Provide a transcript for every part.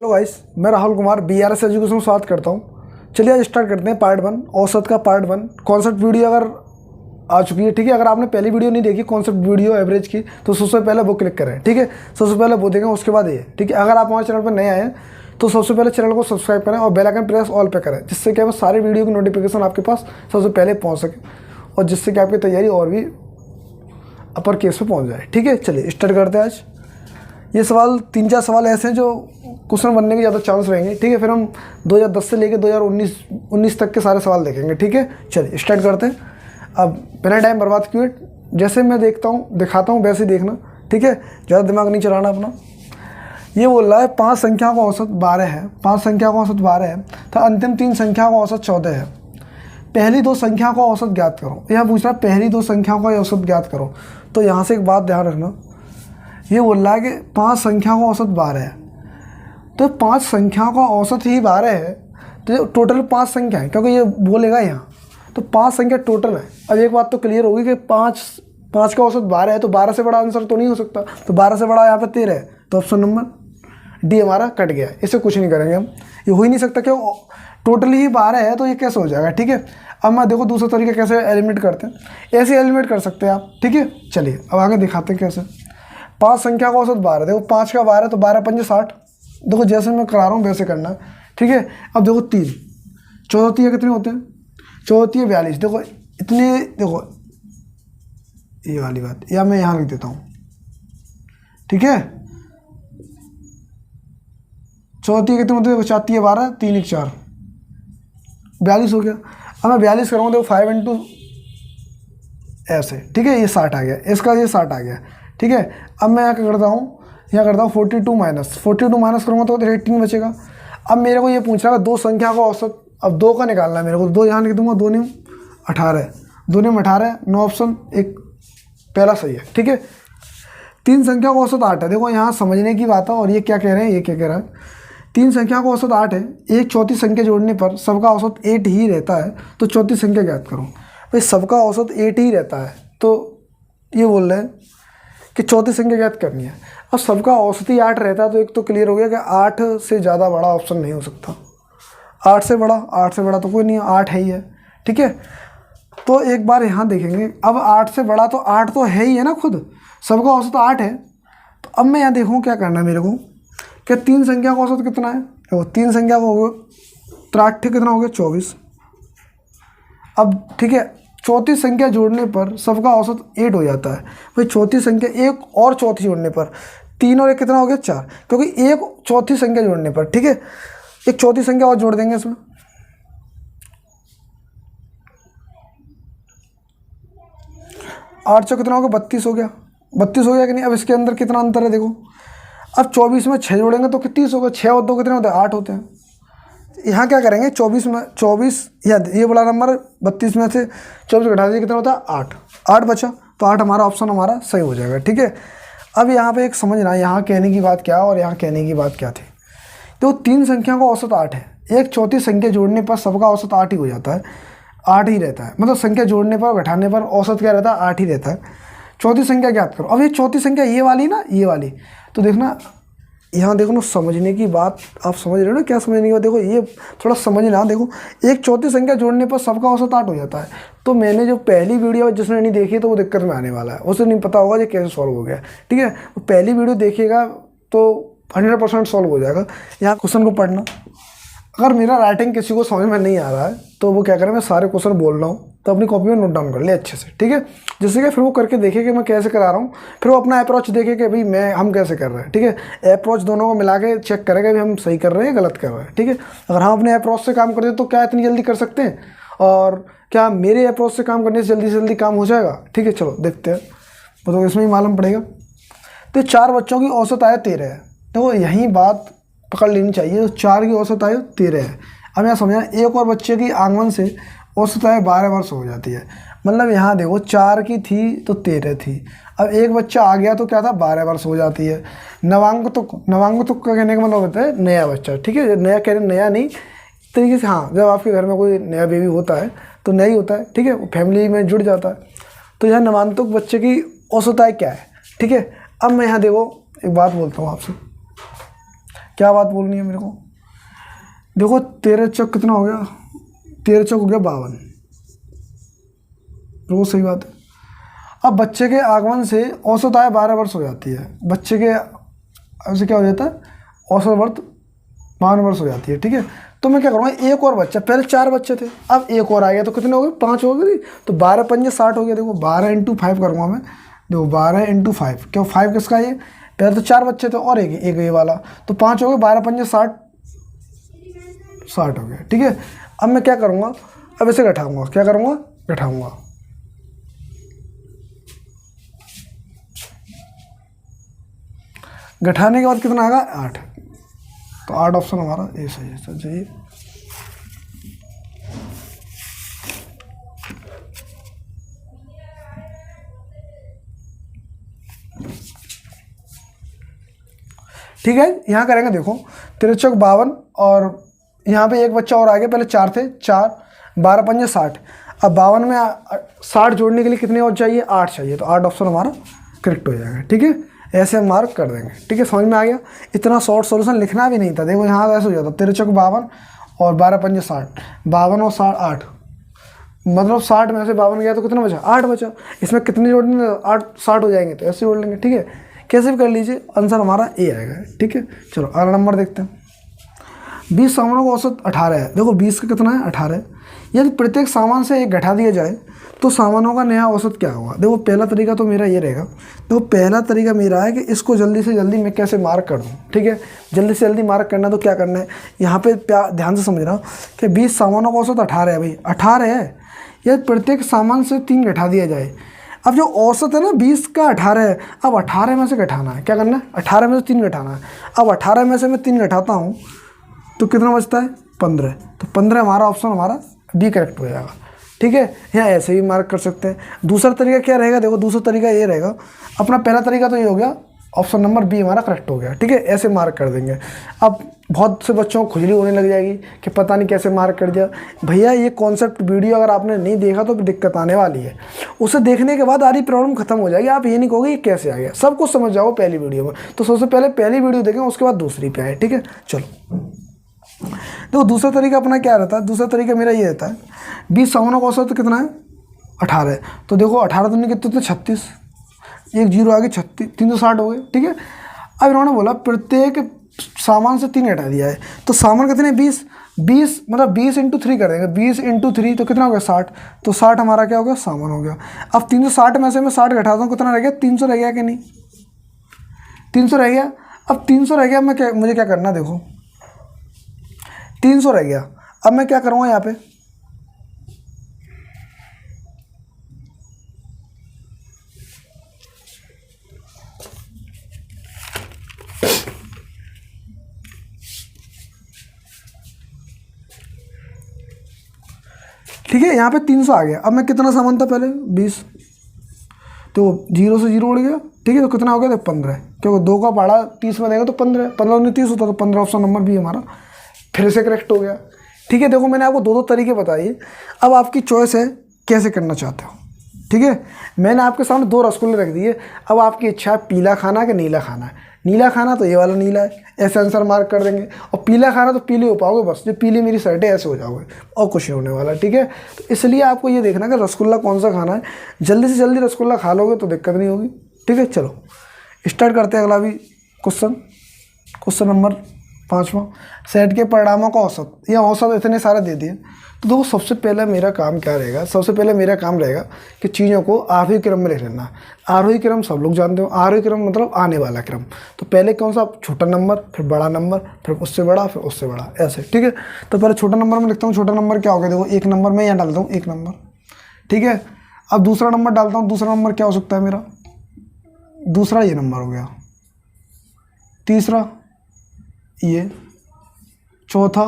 Hello guys, मैं Rahul Kumar BRS education में स्वागत करता हूं। चलिए आज स्टार्ट करते हैं पार्ट 1 औसत का पार्ट 1। कॉन्सेप्ट वीडियो अगर आ चुकी है, ठीक है। अगर आपने पहली वीडियो नहीं देखी कॉन्सेप्ट वीडियो एवरेज की, तो सबसे पहले वो क्लिक करें, ठीक है। सबसे पहले वो देखें, उसके बाद ये, ठीक है। अगर आप हमारे चैनल पर नए आए हैं तो सबसे पहले चैनल को सब्सक्राइब करें और बेल आइकन प्रेस ऑल पे करें, जिससे कि सारी वीडियो की नोटिफिकेशन आपके पास सबसे पहले पहुँच सके और जिससे कि आपकी तैयारी और भी अपर केस पे पहुँच जाए, ठीक है। चलिए स्टार्ट करते हैं। आज ये सवाल 3-4 सवाल ऐसे हैं जो क्वेश्चन बनने के ज़्यादा चांस रहेंगे, ठीक है। फिर हम 2010 से लेकर 2019 तक के सारे सवाल देखेंगे, ठीक है। चलिए स्टार्ट करते हैं। अब बिना टाइम बर्बाद किए जैसे मैं दिखाता हूँ वैसे ही देखना, ठीक है। ज़्यादा दिमाग नहीं चलाना अपना। ये बोल रहा है 5 संख्या का औसत 12 है, 5 संख्या का औसत 12 है तो अंतिम 3 संख्या का औसत 14 है। पहली 2 संख्या का औसत ज्ञात करो। यह पूछ रहा है पहली 2 संख्याओं का औसत ज्ञात करो। तो यहाँ से एक बात ध्यान रखना, ये बोल रहा है कि 5 संख्या का औसत 12 है, तो 5 संख्या का औसत ही 12 है, तो टोटल 5 संख्या है, क्योंकि ये बोलेगा यहाँ तो 5 संख्या टोटल है। अब एक बात तो क्लियर होगी कि 5 का औसत 12 है, तो 12 से बड़ा आंसर तो नहीं हो सकता। तो 12 से बड़ा यहाँ पे 13 है, तो ऑप्शन नंबर डी हमारा कट गया। इससे कुछ नहीं करेंगे हम, ये हो ही नहीं सकता, क्यों टोटल ही 12 है तो ये कैसे हो जाएगा, ठीक है। अब मैं देखो दूसरा तरीका कैसे एलिमिनेट करते हैं। ऐसे एलिमिनेट कर सकते हैं आप, ठीक है। चलिए अब आगे दिखाते हैं कैसे। 5 संख्या का औसत 12, देखो 5 का 12 तो 12 पंजे 60। देखो जैसे मैं करा रहा हूँ वैसे करना है, ठीक है। अब देखो 3 14 3 कितने होते हैं, 14 3 42। देखो इतने, देखो ये वाली बात या मैं यहाँ लिख देता हूँ, ठीक है। 14 3 कितने होते हैं, 4 3 12 3 1 4 42 हो गया। अब मैं 42 करूँगा, देखो 5 इंटू ऐसे, ठीक है। ये 60 आ गया, इसका ये 60 आ गया, ठीक है। अब मैं यहाँ क्या करता हूँ, यहाँ करता हूँ 42 माइनस करूँगा तो 18 बचेगा। अब मेरे को ये पूछ रहा है 2 संख्या का औसत, अब 2 का निकालना है मेरे को। 2 यहाँ लिख दूँगा, 2 9 18, 2 9 18, 9 ऑप्शन एक पहला सही है, ठीक है। 3 संख्या का औसत 8 है। देखो यहाँ समझने की बात है, और ये क्या कह रहे हैं, ये क्या कह रहा है, 3 संख्या का औसत 8 है, एक चौथी संख्या जोड़ने पर सबका औसत 8 ही रहता है, तो चौथी संख्या ज्ञात करो। भाई सबका औसत 8 ही रहता है, तो ये बोल रहे हैं कि चौथी संख्या ज्ञात करनी है। अब सबका औसत ही 8 रहता है, तो एक तो क्लियर हो गया कि 8 से ज़्यादा बड़ा ऑप्शन नहीं हो सकता। 8 से बड़ा तो कोई नहीं है, 8 है ही है, ठीक है। तो एक बार यहाँ देखेंगे, अब 8 से बड़ा तो 8 तो है ही है ना, खुद सबका औसत 8 है। तो अब मैं यहाँ देखूँ क्या करना है मेरे को, क्या 3 संख्या का औसत कितना है। देखो 3 संख्या का हो गया 8 कितना हो गया 24। अब ठीक है, चौथी संख्या जोड़ने पर सबका औसत 8 हो जाता है। भाई चौथी संख्या एक और चौथी जोड़ने पर 3 और 1 कितना हो गया 4, क्योंकि एक चौथी संख्या जोड़ने पर, ठीक है, एक चौथी संख्या और जोड़ देंगे इसमें। 8 से कितना हो गया 32 हो गया, 32 हो गया कि नहीं। अब इसके अंदर कितना अंतर है देखो, अब 24 में 6 जोड़ेंगे तो 30 होगा, 6 और 2 कितने होते हैं 8 होते हैं। यहाँ क्या करेंगे 24 में 24 या ये बड़ा नंबर 32 में से 24 घटा दीजिए, कितना होता है 8 बचा, तो 8 हमारा ऑप्शन हमारा सही हो जाएगा, ठीक है। अब यहाँ पे एक समझना, यहाँ कहने की बात क्या और यहाँ कहने की बात क्या थी। तो 3 संख्या का औसत 8 है, एक चौथी संख्या जोड़ने पर सबका औसत 8 ही हो जाता है, 8 ही रहता है। मतलब संख्या जोड़ने पर घटाने पर औसत क्या रहता है 8 ही रहता है। चौथी संख्या ज्ञात करो। अब ये चौथी संख्या ये वाली ना, ये वाली, तो देखना यहाँ देखो ना, समझने की बात आप समझ रहे हो ना, क्या समझने की बात। देखो ये थोड़ा समझना, देखो एक चौथी संख्या जोड़ने पर सबका औसत 8 हो जाता है। तो मैंने जो पहली वीडियो जिसने नहीं देखी तो वो दिक्कत में आने वाला है, उसे नहीं पता होगा ये कैसे सॉल्व हो गया, ठीक है। तो पहली वीडियो देखिएगा तो 100% सॉल्व हो जाएगा। यहाँ क्वेश्चन को पढ़ना, अगर मेरा राइटिंग किसी को समझ में नहीं आ रहा है तो वो क्या करें, मैं सारे क्वेश्चन बोल रहा हूँ तो अपनी कॉपी में नोट डाउन कर ले अच्छे से, ठीक है। जिससे कि फिर वो करके देखे कि मैं कैसे करा रहा हूँ, फिर वो अपना अप्रोच देखे कि भाई हम कैसे कर रहे हैं, ठीक है। अप्रोच दोनों को मिला के चेक करेगा कि हम सही कर रहे हैं गलत कर रहे हैं, ठीक है। अगर हम अपने अप्रोच से काम करते हैं तो क्या इतनी जल्दी कर सकते हैं, और क्या मेरे अप्रोच से काम करने से जल्दी काम हो जाएगा, ठीक है। चलो देखते हैं, तो इसमें ही मालूम पड़ेगा। तो 4 बच्चों की औसत आय 13 है, तो यही बात पकड़ लेनी चाहिए। 4 की औसत आयु 13 है। अब यहाँ समझना, एक और बच्चे की आगमन से औसत आयु 12 वर्ष हो जाती है। मतलब यहाँ देखो 4 की थी तो 13 थी, अब एक बच्चा आ गया तो क्या था 12 वर्ष हो जाती है। नवांगतुक का कहने का मतलब होता है नया बच्चा, ठीक है। नया कह रहे, नया नहीं तरीके से, हाँ जब आपके घर में कोई नया बेबी होता है तो नया ही होता है, ठीक है, वो फैमिली में जुड़ जाता है। तो यहाँ नवांगतुक बच्चे की औसत आयु क्या है, ठीक है। अब मैं यहाँ देखो एक बात बोलता हूँ आपसे, क्या बात बोलनी है मेरे को? देखो 13 चौक कितना हो गया, 13 चौक हो गया 52, वो सही बात है। अब बच्चे के आगमन से औसत आयु 12 वर्ष हो जाती है। बच्चे के ऐसे क्या हो जाता है, औसत वर्ष 52 वर्ष हो जाती है, ठीक है। तो मैं क्या करूँगा, एक और बच्चा, पहले 4 बच्चे थे, अब एक और आ गया तो कितने हो गए, 5 हो गए। तो 12 पंजे 60 हो गया। देखो 12 × 5 करूँगा मैं, देखो 12 × 5, क्यों 5 किसका है ये, पहले तो 4 बच्चे थे और एक ये वाला, तो 5 हो गए, 12 पंजे 60, 60 हो गया, ठीक है। अब मैं क्या करूँगा, अब इसे घटाऊँगा, क्या करूँगा, घटाऊँगा। घटाने के बाद कितना आएगा, 8। तो 8 ऑप्शन हमारा ये सही है। सर जी ठीक है, यहाँ करेंगे। देखो 13 चौक 52 और यहाँ पे एक बच्चा और आ गया, पहले 4 थे, 4, 12 पंजे 60। अब 52 में 60 जोड़ने के लिए कितने और चाहिए, 8 चाहिए। तो 8 ऑप्शन हमारा करेक्ट हो जाएगा, ठीक है। ऐसे हम मार्क कर देंगे, ठीक है। समझ में आ गया, इतना शॉर्ट सॉल्यूशन लिखना भी नहीं था। देखो यहाँ ऐसे हो जाता, 13 चौक 52 और 12 पंजे 60, 52 और 60 8, मतलब 60 में से 52 गया तो कितना बचा, 8 बचा। इसमें कितने जोड़ने, 8 60 हो जाएंगे, तो ऐसे जोड़ लेंगे, ठीक है। कैसे भी कर लीजिए, आंसर हमारा ए आएगा, ठीक है। चलो अगला नंबर देखते हैं। 20 सामानों का औसत 18 है। देखो 20 का कितना है, 18 है। यदि प्रत्येक सामान से एक घटा दिया जाए तो सामानों का नया औसत क्या होगा। देखो पहला तरीका तो मेरा ये रहेगा, देखो पहला तरीका मेरा है कि इसको जल्दी से जल्दी मैं कैसे मार्क कर दूँ, ठीक है। जल्दी से जल्दी मार्क करना तो क्या करना है, यहाँ पे ध्यान से समझ रहा हूँ कि 20 सामानों का औसत 18 है भाई, 18 है। यदि प्रत्येक सामान से 3 घटा दिया जाए, अब जो औसत है ना 20 का 18 है, अब 18 में से घटाना है, क्या करना है, 18 में से 3 घटाना है। अब 18 में से मैं 3 घटाता हूँ तो कितना बचता है, 15। तो 15 हमारा ऑप्शन हमारा बी करेक्ट हो जाएगा, ठीक है। यहाँ ऐसे भी मार्क कर सकते हैं। दूसरा तरीका क्या रहेगा, देखो दूसरा तरीका ये रहेगा, अपना पहला तरीका तो ये हो गया, ऑप्शन नंबर बी हमारा करेक्ट हो गया, ठीक है। ऐसे मार्क कर देंगे। अब बहुत से बच्चों को खुजली होने लग जाएगी कि पता नहीं कैसे मार्क कर दिया। भैया ये कॉन्सेप्ट वीडियो अगर आपने नहीं देखा तो दिक्कत आने वाली है, उसे देखने के बाद आधी प्रॉब्लम खत्म हो जाएगी। आप ये नहीं कहोगे ये कैसे आ गया, सब कुछ समझ जाओ पहली वीडियो में। तो सबसे पहले पहली वीडियो देखें, उसके बाद दूसरी पे आए, ठीक है। चलो देखो दूसरा तरीका अपना क्या रहता है, दूसरा तरीका मेरा ये रहता है, 20 सामानों का औसत तो कितना है, 18 है। तो देखो 18 दूनी कितने थे, 36, एक जीरो आगे 36, 360 हो गए, ठीक है। अब इन्होंने बोला प्रत्येक सामान से 3 हटा दिया है, तो सामान कितने, 20, 20 मतलब 20 × 3 कर देंगे, 20 × 3 तो कितना हो गया, 60। तो 60 हमारा क्या हो गया, सामान हो गया। अब 360 में से मैं 60 घटाता हूँ, कितना रह गया, 300 रह गया कि नहीं, 300 रह गया। अब 300 रह गया, मुझे क्या करना, देखो 300 रह गया। अब मैं क्या करूँगा यहाँ पे, ठीक है, यहाँ पे 300 आ गया। अब मैं कितना सामान था पहले, 20, तो 0 से 0 उड़ गया, ठीक है। तो कितना हो गया, तो 15, क्योंकि 2 का पहाड़ा 30 में देगा तो 15, 15 में 30 होता, तो 15 ऑप्शन नंबर भी हमारा फिर से करेक्ट हो गया, ठीक है। देखो मैंने आपको 2 तरीके बताइए, अब आपकी चॉइस है कैसे करना चाहते हो, ठीक है। मैंने आपके सामने 2 रसगुल्ले रख दिए, अब आपकी इच्छा है पीला खाना कि नीला खाना है। नीला खाना तो ये वाला नीला है, ऐसे आंसर मार्क कर देंगे। और पीला खाना तो पीले हो पाओगे, बस जो पीली मेरी शर्ट है ऐसे हो जाओगे, और कुछ नहीं होने वाला, ठीक है। तो इसलिए आपको ये देखना कि रसगुल्ला कौन सा खाना है, जल्दी से जल्दी रसगुल्ला खा लोगे तो दिक्कत नहीं होगी, ठीक है। चलो स्टार्ट करते हैं अगला भी क्वेश्चन नंबर 5वां, सेट के परिणामों का औसत। ये औसत इतने सारे दे दिए, तो देखो सबसे पहले मेरा काम क्या रहेगा, सबसे पहले मेरा काम रहेगा कि चीज़ों को आरोही क्रम में लिख लेना। आरोही क्रम सब लोग जानते हो, आरोही क्रम मतलब आने वाला क्रम। तो पहले कौन सा, छोटा नंबर, फिर बड़ा नंबर, फिर उससे बड़ा, फिर उससे बड़ा, ऐसे, ठीक है। तो पहले छोटा नंबर में लिखता हूँ, छोटा नंबर क्या हो गया, देखो 1 नंबर में यहाँ डालता हूँ 1 नंबर, ठीक है। अब दूसरा नंबर डालता हूँ, दूसरा नंबर क्या हो सकता है मेरा, दूसरा ये नंबर हो गया, तीसरा ये, चौथा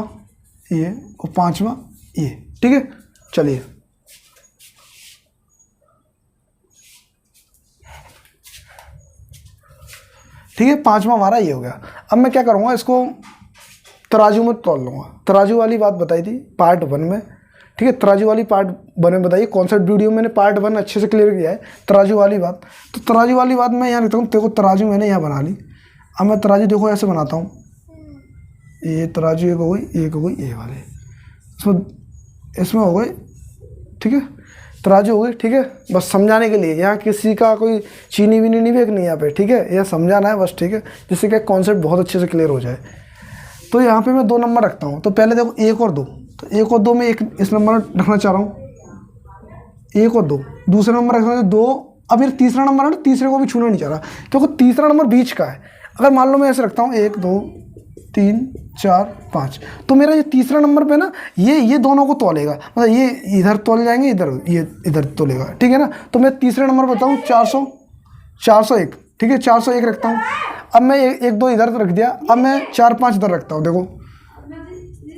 ये, और 5वां ये, ठीक है। चलिए ठीक है, 5वां हमारा ये हो गया। अब मैं क्या करूँगा, इसको तराजू में तोल लूँगा। तराजू वाली बात बताई थी पार्ट 1 में, ठीक है। तराजू वाली पार्ट 1 में बताइए, कॉन्सेप्ट वीडियो मैंने पार्ट 1 अच्छे से क्लियर किया है, तराजू वाली बात। तो तराजू वाली बात मैं यहाँ लिखता हूँ, देखो तराजू मैंने यहाँ बना ली। अब मैं तराजू देखो ऐसे बनाता हूँ, ये तराजू एक हो गई, एक हो गई ये वाले, इसमें हो गए, ठीक है, तराजू हो गई, ठीक है। बस समझाने के लिए, यहाँ किसी का कोई चीनी वीनी नहीं फेंकनी यहाँ पे, ठीक है, यह समझाना है बस, ठीक है, जिससे कि कॉन्सेप्ट बहुत अच्छे से क्लियर हो जाए। तो यहाँ पे मैं 2 नंबर रखता हूँ। तो पहले देखो 1 और 2, तो 1 और 2 में एक इस नंबर रखना चाह रहा हूँ, 1 और 2, दूसरा नंबर रखना है 2। अब ये तीसरा नंबर है ना, तीसरे को भी छूना नहीं चाह रहा क्योंकि तीसरा नंबर बीच का है। अगर मान लो मैं ऐसे रखता हूँ 1 2 3 4 5, तो मेरा ये तीसरा नंबर पे ना ये दोनों को तोलेगा, मतलब ये इधर तोल जाएंगे, ये इधर तोलेगा, ठीक है ना। तो मैं तीसरे नंबर बताऊँ 401, ठीक है, 401 रखता हूँ। अब मैं 1 2 इधर रख दिया, अब मैं 4 5 इधर रखता हूँ, देखो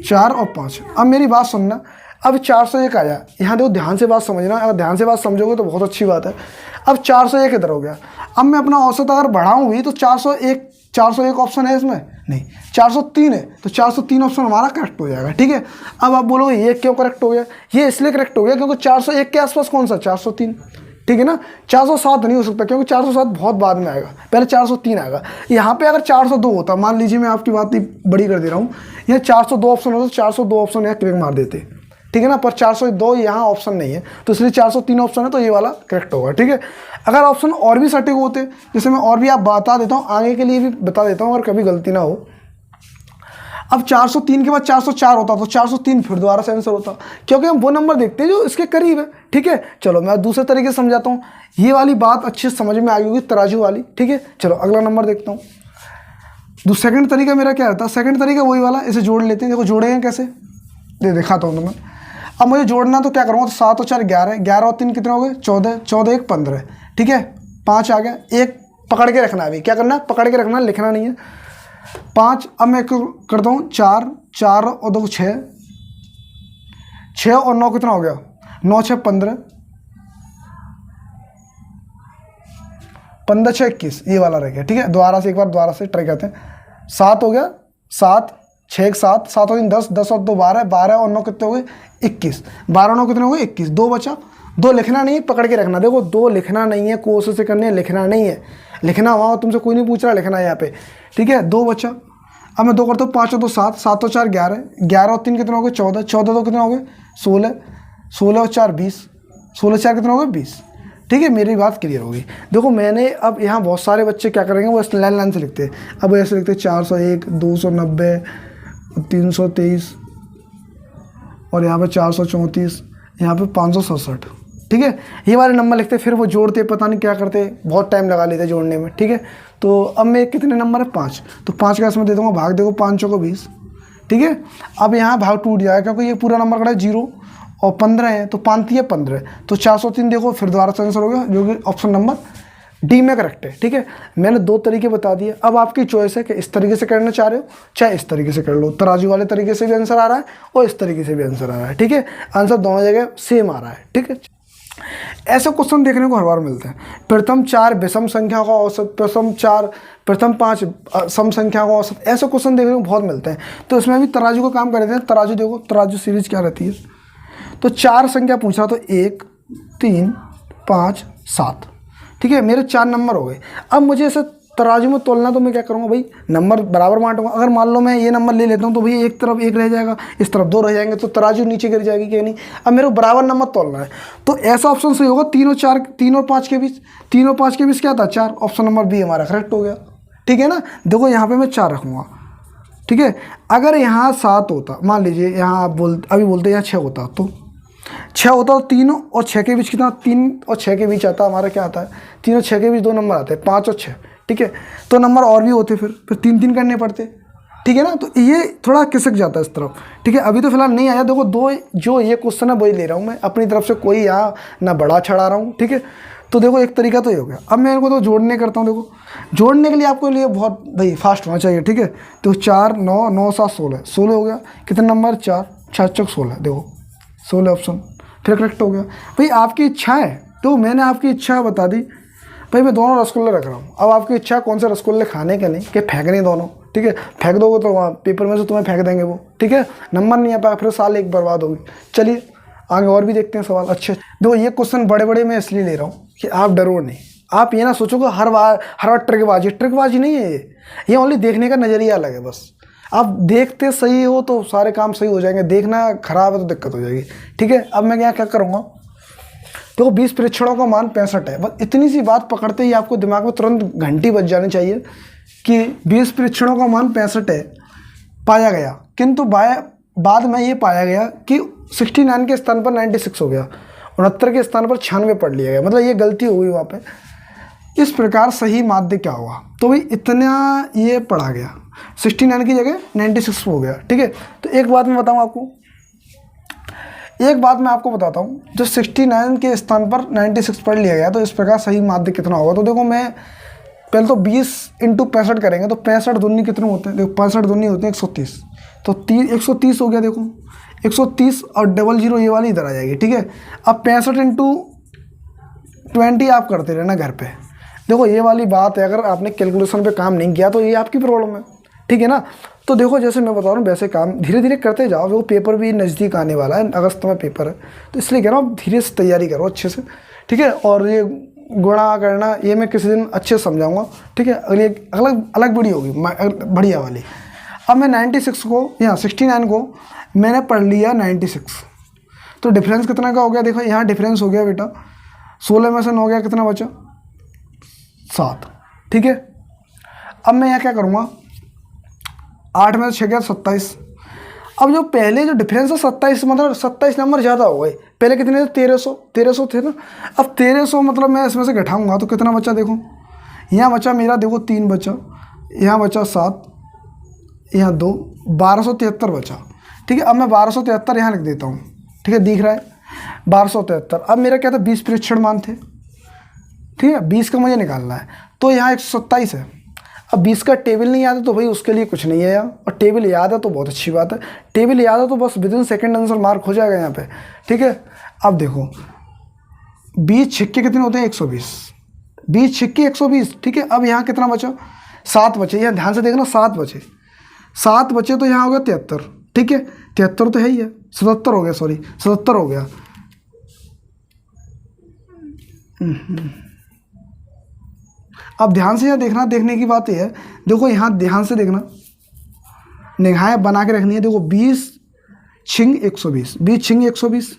4 और 5। अब मेरी बात सुनना, अब 401 आया, यहाँ देखो ध्यान से बात समझना, अगर ध्यान से बात समझोगे तो बहुत अच्छी बात है। अब 401 इधर हो गया, अब मैं अपना औसत अगर बढ़ाऊँ भी तो 401 ऑप्शन है इसमें नहीं, 403 है, तो 403 ऑप्शन हमारा करेक्ट हो जाएगा, ठीक है। अब आप बोलोगे ये क्यों करेक्ट हो गया, ये इसलिए करेक्ट हो गया क्योंकि 401 के आसपास कौन सा 403, ठीक है ना। 407 नहीं हो सकता क्योंकि 407 बहुत बाद में आएगा, पहले 403 आएगा। यहाँ पे अगर 402 होता, मान लीजिए मैं आपकी बात बड़ी कर दे रहा हूँ, यहाँ 402 ऑप्शन होता तो 402 ऑप्शन यहाँ क्लिक मार देते, ठीक है ना, पर 402 यहाँ ऑप्शन नहीं है, तो इसलिए 403 ऑप्शन है, तो ये वाला करेक्ट होगा, ठीक है। अगर ऑप्शन और भी सटीक होते, जैसे मैं और भी आप बता देता हूँ, आगे के लिए भी बता देता हूँ अगर कभी गलती ना हो। अब 403 के बाद 404 होता तो 403 फिर दोबारा से आंसर होता, क्योंकि हम वो नंबर देखते हैं जो इसके करीब है, ठीक है। चलो मैं दूसरे तरीके से समझाता हूँ, ये वाली बात अच्छे से समझ में आ गई होगी, तराजू वाली, ठीक है। चलो अगला नंबर देखता हूँ। सेकंड तरीका मेरा क्या रहता है, सेकंड तरीका वही वाला, इसे जोड़ लेते हैं। देखो जोड़ेंगे कैसे, दिखाता हूँ मैं। अब मुझे जोड़ना तो क्या करूँगा, तो 7 और 4 11, 11 और 3 कितने हो गए 14, 14 1 15, ठीक है। 5 आ गया, एक पकड़ के रखना है, अभी क्या करना है, पकड़ के रखना, लिखना नहीं है। 5, अब मैं करता हूँ 4, 4 और 2 6, 6 और 9 कितना हो गया 9 6 15, 15 6 21, ये वाला रह गया, ठीक है। दोबारा से एक बार दोबारा से ट्राई करते हैं। 7 हो गया, 7 6 7, 7 और 3 10, 10 और 2 12, 12 और 9 कितने हो गए 21, 12 और 9 कितने हो गए 21, 2 बचा, 2 लिखना नहीं है, पकड़ के रखना। देखो 2 लिखना नहीं है, कोशिश से करनी है, लिखना नहीं है, लिखना वहाँ तुमसे कोई नहीं पूछ रहा, लिखना है यहाँ पे, ठीक है। 2 बचा, अब मैं 2 करता हूँ, 5 और 2 7, 7 और 4 11, 11 और 3 कितने हो गए 14, 14 2 कितने हो गए 16, 16 और 4 20, 16 4 कितने हो गए 20, ठीक है। मेरी बात क्लियर होगी। देखो मैंने अब यहाँ बहुत सारे बच्चे क्या करेंगे, वो इस लाइन से लिखते हैं। अब ऐसे लिखते हैं 401, 290, 323 और यहाँ पे 434, यहाँ पे 567, ठीक है। ये वाले नंबर लिखते, फिर वो जोड़ते, पता नहीं क्या करते, बहुत टाइम लगा लेते जोड़ने में, ठीक है। तो अब मैं कितने नंबर है 5, तो 5 का इसमें दे दूँगा भाग, देखो 5 चौको 20, ठीक है। अब यहाँ भाग टूट जाएगा क्योंकि ये पूरा नंबर खड़ा है 0 और 15 है, तो 5 है 15, तो 403 देखो फिर दोबारा से आंसर हो गया, जो कि ऑप्शन नंबर डी में करेक्ट है, ठीक है। मैंने 2 तरीके बता दिए, अब आपकी चॉइस है कि इस तरीके से करना चाह रहे हो चाहे इस तरीके से कर लो। तराजू वाले तरीके से भी आंसर आ रहा है और इस तरीके से भी आंसर आ रहा है, ठीक है। आंसर दोनों जगह सेम आ रहा है, ठीक है। ऐसे क्वेश्चन देखने को हर बार मिलते हैं। प्रथम 4 विषम संख्या का औसत, प्रथम 5 सम संख्या का औसत, ऐसे क्वेश्चन देखने को बहुत मिलते हैं। तो इसमें भी तराजू का काम कर रहे थे। तराजू देखो, तराजू सीरीज क्या रहती है, तो 4 संख्या पूछ रहा, तो 1 3 5 7, ठीक है। मेरे 4 नंबर हो गए। अब मुझे ऐसे तराजू में तोलना, तो मैं क्या करूँगा भाई, नंबर बराबर बांटूंगा। अगर मान लो मैं ये नंबर ले लेता हूँ तो भाई एक तरफ 1 रह जाएगा, इस तरफ 2 रह जाएंगे, तो तराजू नीचे गिर जाएगी कि नहीं। अब मेरे को बराबर नंबर तोलना है, तो ऐसा ऑप्शन सही होगा 3 और 5 के बीच, 3 और 5 के बीच क्या था 4, ऑप्शन नंबर बी हमारा करेक्ट हो गया, ठीक है ना। देखो यहाँ पर मैं 4 रखूँगा, ठीक है। अगर यहाँ 7 होता, मान लीजिए यहाँ आप अभी बोलते यहाँ 6 होता, तो 6 होता, तो 3 और 6 के बीच कितना, 3 और 6 के बीच आता हमारा क्या आता है, 3 और 6 के बीच 2 नंबर आते हैं, 5 और 6, ठीक है। तो नंबर और भी होते, फिर 3 करने पड़ते, ठीक है ना। तो ये थोड़ा खिसक जाता है इस तरफ, ठीक है। अभी तो फिलहाल नहीं आया। देखो 2 जो ये क्वेश्चन है वही ले रहा हूँ मैं अपनी तरफ से, कोई यहाँ ना बड़ा छड़ा रहा हूँ, ठीक है। तो देखो एक तरीका तो ये हो गया। अब मैं इनको तो जोड़ने करता हूँ। देखो जोड़ने के लिए आपको लिए बहुत भाई फास्ट होना चाहिए, ठीक है। तो 4 9 9 7 16, 16 हो गया, कितने नंबर 4 4 चौक 16, देखो 16 ऑप्शन फिर करेक्ट हो गया। भाई आपकी इच्छा है, तो मैंने आपकी इच्छा बता दी भाई, मैं दोनों रसगुल्ले रख रहा हूँ। अब आपकी इच्छा कौन से रसगुल्ले खाने के, नहीं कि फेंकने दोनों, ठीक है। फेंक दोगे तो वहाँ पेपर में से तुम्हें फेंक देंगे वो, ठीक है। नंबर नहीं आ पाया, फिर साल एक बर्बाद होगी। चलिए आगे और भी देखते हैं सवाल अच्छे। देखो ये क्वेश्चन बड़े बड़े मैं इसलिए ले रहा हूँ कि आप डरो नहीं, आप ये ना सोचोगे हर बार ट्रिकबाजी नहीं है, ये ओनली देखने का नज़रिया अलग है बस। आप देखते सही हो तो सारे काम सही हो जाएंगे, देखना खराब है तो दिक्कत हो जाएगी। ठीक है, अब मैं यहाँ क्या करूँगा, तो 20 परीक्षणों का मान 65 है। बस इतनी सी बात पकड़ते ही आपको दिमाग में तुरंत घंटी बज जानी चाहिए कि 20 परीक्षणों का मान 65 है पाया गया, किंतु बाद में ये पाया गया कि 69 के स्थान पर 96 हो गया, 69 के स्थान पर 96 पढ़ लिया गया, मतलब ये गलती हो गई वहाँ पे। इस प्रकार सही माध्य क्या होगा, तो भाई इतना ये पढ़ा गया, 69 की जगह 96 हो गया। ठीक है, तो एक बात मैं बताऊँ आपको, एक बात मैं आपको बताता हूँ, जो 69 के स्थान पर 96 पढ़ लिया गया, तो इस प्रकार सही माध्य कितना होगा। तो देखो मैं पहले तो 20 × 65 करेंगे, तो 65 दूनी कितने होते हैं, देखो 65 दूनी होते हैं 130, तो 130 हो गया। देखो 130 और 00 ये वाली इधर आ जाएगी। ठीक है, अब 65 × 20 आप करते रहना घर पे। देखो ये वाली बात है, अगर आपने कैलकुलेशन पे काम नहीं किया तो ये आपकी प्रॉब्लम है। ठीक है ना, तो देखो जैसे मैं बता रहा हूँ वैसे काम धीरे धीरे करते जाओ। देखो पेपर भी नज़दीक आने वाला है, अगस्त में पेपर है, तो इसलिए कह रहा हूँ धीरे से तैयारी करो अच्छे से। ठीक है, और ये गुणा करना ये मैं किसी दिन अच्छे से समझाऊंगा। ठीक है, अगली एक अलग वीडियो होगी बढ़िया वाली। अब मैं 96 को यहाँ 69 को मैंने पढ़ लिया 96, तो डिफरेंस कितना का हो गया, देखो यहाँ डिफरेंस हो गया बेटा 16 में से 9 गया, कितना बचा 7। ठीक है, अब मैं यहाँ क्या करूँगा, 8 में से 6 गया 27। अब जो पहले जो डिफरेंस है 27, मतलब 27 नंबर ज़्यादा हो गए। पहले कितने थे, 1300 थे ना। अब 1300 मतलब मैं इसमें से घटाऊंगा तो कितना बचा, देखो यहाँ बचा मेरा, देखो 3 बचा, यहाँ बचा 7, यहाँ 2, 1273 बचा। ठीक है, अब मैं 1273 यहाँ लिख देता हूँ। ठीक है, दिख रहा है 1273। अब मेरा क्या था, 20 परीक्षण मान थे। ठीक है, 20 का मुझे निकालना है, तो यहाँ 127 है। अब 20 का टेबल नहीं याद है तो भाई उसके लिए कुछ नहीं है यार, और टेबल याद है तो बहुत अच्छी बात है। टेबल याद है तो बस विदिन सेकंड आंसर मार्क हो जाएगा यहाँ पे। ठीक है, अब देखो 20 छिक्के कितने होते हैं, 120, 20 छिक्के 120। ठीक है, अब यहाँ कितना बचा, 7 बचे। यहाँ ध्यान से देखना, 7 बचे, 7 बचे तो यहाँ हो गया 73। ठीक है, 73 तो है ही है, 77 हो गया, सॉरी 77 हो गया। अब ध्यान से यहाँ देखना, देखने की बात यह है, देखो यहाँ ध्यान से देखना, निगाहें बना के रखनी है। देखो 20 छिंग 120, 20 छिंग 120।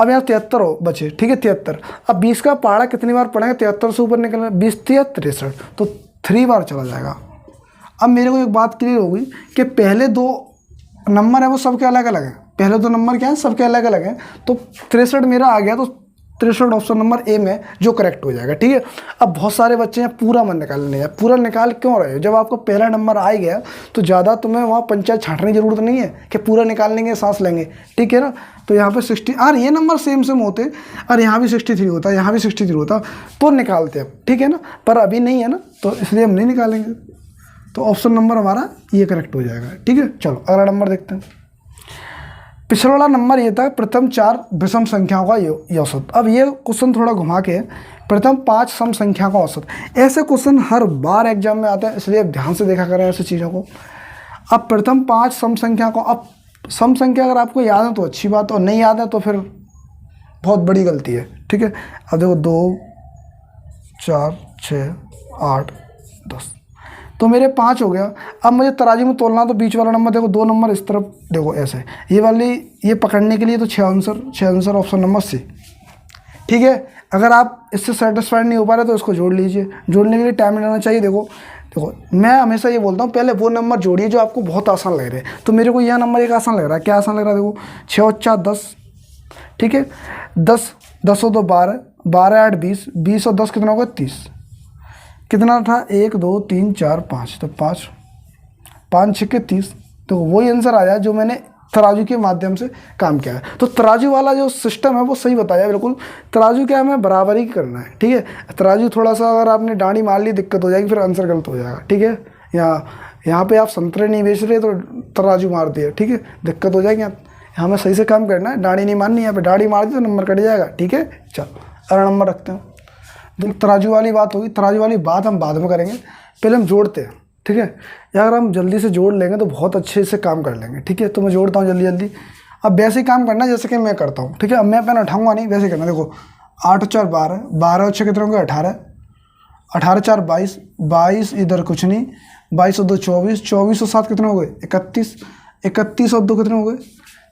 अब यहाँ 73 हो बचे। ठीक है, 73। अब 20 का पहाड़ा कितनी बार पढ़ेंगे, 73 से ऊपर निकलना, 20 63, तो 3 बार चला जाएगा। अब मेरे को एक बात क्लियर होगी कि पहले 2 नंबर है वो सबके अलग अलग हैं, पहले 2 नंबर क्या है सबके अलग अलग हैं, तो 63 मेरा आ गया, तो 63 ऑप्शन नंबर ए में जो करेक्ट हो जाएगा। ठीक है, अब बहुत सारे बच्चे हैं पूरा मन निकालने हैं, पूरा निकाल क्यों रहे हो, जब आपको पहला नंबर आ गया तो ज़्यादा तुम्हें वहाँ पंचायत छांटने की जरूरत नहीं है कि पूरा निकाल लेंगे सांस लेंगे। ठीक है ना, तो यहाँ पे 60 और ये नंबर सेम होते, और यहाँ भी 63 होता, यहाँ भी 63 होता तो निकालते अब। ठीक है ना, पर अभी नहीं है ना, तो इसलिए हम नहीं निकालेंगे, तो ऑप्शन नंबर हमारा ये करेक्ट हो जाएगा। ठीक है, चलो अगला नंबर देखते हैं। पिछला वाला नंबर ये था प्रथम 4 विषम संख्याओं का औसत। अब ये क्वेश्चन थोड़ा घुमा के प्रथम 5 सम संख्या का औसत, ऐसे क्वेश्चन हर बार एग्जाम में आता है, इसलिए ध्यान से देखा करें ऐसी चीज़ों को। अब प्रथम 5 सम संख्या को, अब सम संख्या अगर आपको याद है तो अच्छी बात, और नहीं याद है तो फिर बहुत बड़ी गलती है। ठीक है, अब देखो 2 4 6 8 10, तो मेरे 5 हो गया। अब मुझे तराजू में तोलना, तो बीच वाला नंबर देखो, 2 नंबर इस तरफ देखो ऐसे, ये वाली ये पकड़ने के लिए तो 6 आंसर ऑप्शन नंबर सी। ठीक है, अगर आप इससे सेटिस्फाइड नहीं हो पा रहे तो इसको जोड़ लीजिए, जोड़ने के लिए टाइम लेना चाहिए। देखो मैं हमेशा ये बोलता हूँ पहले वो नंबर जोड़िए जो आपको बहुत आसान लग रहे हैं, तो मेरे को यह नंबर एक आसान लग रहा है। क्या आसान लग रहा है, देखो 6 और 4 10। ठीक है, 10 और 2 12, 12 8 20, 20 और 10 कितना होगा 30। कितना था 1 2 3 4 5, तो 5 6 30, तो वही आंसर आया जो मैंने तराजू के माध्यम से काम किया है। तो तराजू वाला जो सिस्टम है वो सही बताया बिल्कुल। तराजू क्या हमें बराबरी करना है। ठीक है, तराजू थोड़ा सा अगर आपने डांडी मार ली दिक्कत हो जाएगी, फिर आंसर गलत हो जाएगा। ठीक है, यहाँ पे आप संतरे नहीं बेच रहे तो तराजू मार दिए, ठीक है, दिक्कत हो जाएगी। हमें सही से काम करना है, डांडी नहीं मारनी, यहाँ पे डांडी मार दी तो नंबर कट जाएगा। ठीक है, चलो अगला नंबर रखते हैं। देखो तराजू वाली बात होगी, तराजू वाली बात हम बाद में करेंगे, पहले हम जोड़ते हैं। ठीक है, या अगर हम जल्दी से जोड़ लेंगे तो बहुत अच्छे से काम कर लेंगे। ठीक है, तो मैं जोड़ता हूँ जल्दी। अब वैसे ही काम करना जैसे कि मैं करता हूँ। ठीक है, अब मैं पेन उठाऊंगा नहीं, वैसे करना। देखो 8 और 4 12, 12 और 6 कितने होंगे 18, 18 4 22, 22 इधर कुछ नहीं, 22 और 2 24, 24 और 7 कितने हो गए 31, 31 और 2 कितने हो गए,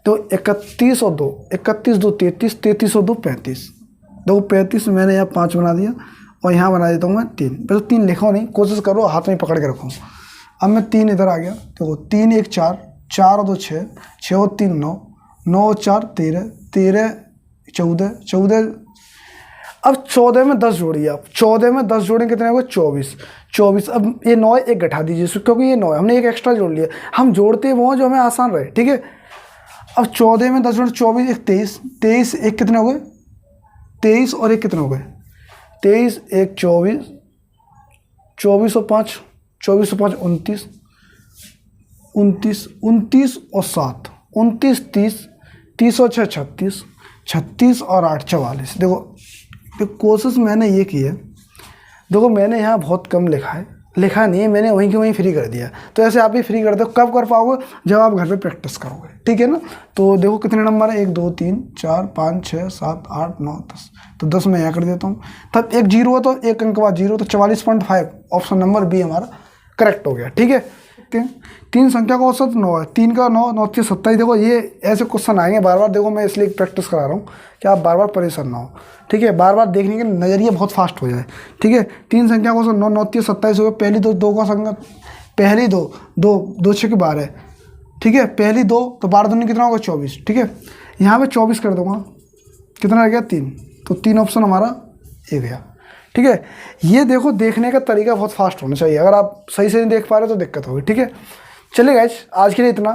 तो 31 और 2, 31 2 33, 33 और 2 35। देखो 35 मैंने यहाँ 5 बना दिया और यहाँ बना देता हूँ मैं 3। बस 3 लिखो नहीं, कोशिश करो हाथ में पकड़ के रखो। अब मैं 3 इधर आ गया, देखो 3 1 4, 4 और 2 6, 6 और 3 9, 9 और 4 13, 13 14, 14। अब 14 में 10 जोड़िए आप, 14 में 10 जोड़ें कितने हो गए 24, 24। अब ये 9 एक घटा दीजिए क्योंकि ये 9 हमने एक एक्स्ट्रा जोड़ लिया, हम जोड़ते वो जो हमें आसान रहे, ठीक है। अब 14 में 10 जोड़े 24 1 23, 23 एक कितने हो गए 23 और एक कितने हो गए 23 1 24, 24 और 5, 24 और 5 29, 29 29 और 7 29, 30 30 और 6 36, 36 और 8 44। देखो कोशिश मैंने ये की है, देखो मैंने यहाँ बहुत कम लिखा नहीं है, मैंने वहीं के वहीं फ्री कर दिया। तो ऐसे आप भी फ्री कर दो, कब कर पाओगे जब आप घर पे प्रैक्टिस करोगे, ठीक है ना। तो देखो कितने नंबर है 1 2 3 4 5 6 7 8 9 10, तो 10 मैं यहाँ कर देता हूँ। तब एक जीरो है तो एक अंक बाद जीरो, तो 44.5 ऑप्शन नंबर बी हमारा करेक्ट हो गया, ठीक है। 3 संख्या का औसत 9 है, 3 का 9, 9 से 27। देखो ये ऐसे क्वेश्चन आएंगे बार बार, देखो मैं इसलिए प्रैक्टिस करा रहा हूँ कि आप बार बार परेशान ना हो, ठीक है। बार बार देखने के नज़रिया बहुत फास्ट हो जाए, ठीक है। 3 संख्या का औसत 9, 9 से 27 हो गया। पहली दो का संख्या, पहली दो 6 के 12, ठीक है। पहली 2 तो 12 दूनी कितना होगा 24, ठीक है। यहाँ पे 24 कर दूंगा, कितना रह गया 3, तो 3 ऑप्शन हमारा ए गया, ठीक है। ये देखो देखने का तरीका बहुत फास्ट होना चाहिए, अगर आप सही से नहीं देख पा रहे तो दिक्कत होगी, ठीक है। चलिए गाइस आज के लिए इतना,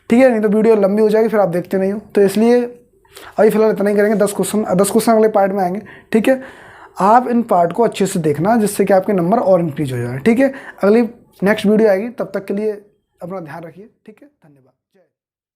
ठीक है, नहीं तो वीडियो लंबी हो जाएगी फिर आप देखते नहीं हो, तो इसलिए अभी फिलहाल इतना ही करेंगे। 10 क्वेश्चन अगले पार्ट में आएंगे, ठीक है। आप इन पार्ट को अच्छे से देखना जिससे कि आपके नंबर और इंक्रीज हो जाए, ठीक है। अगली नेक्स्ट वीडियो आएगी, तब तक के लिए अपना ध्यान रखिए, ठीक है। धन्यवाद।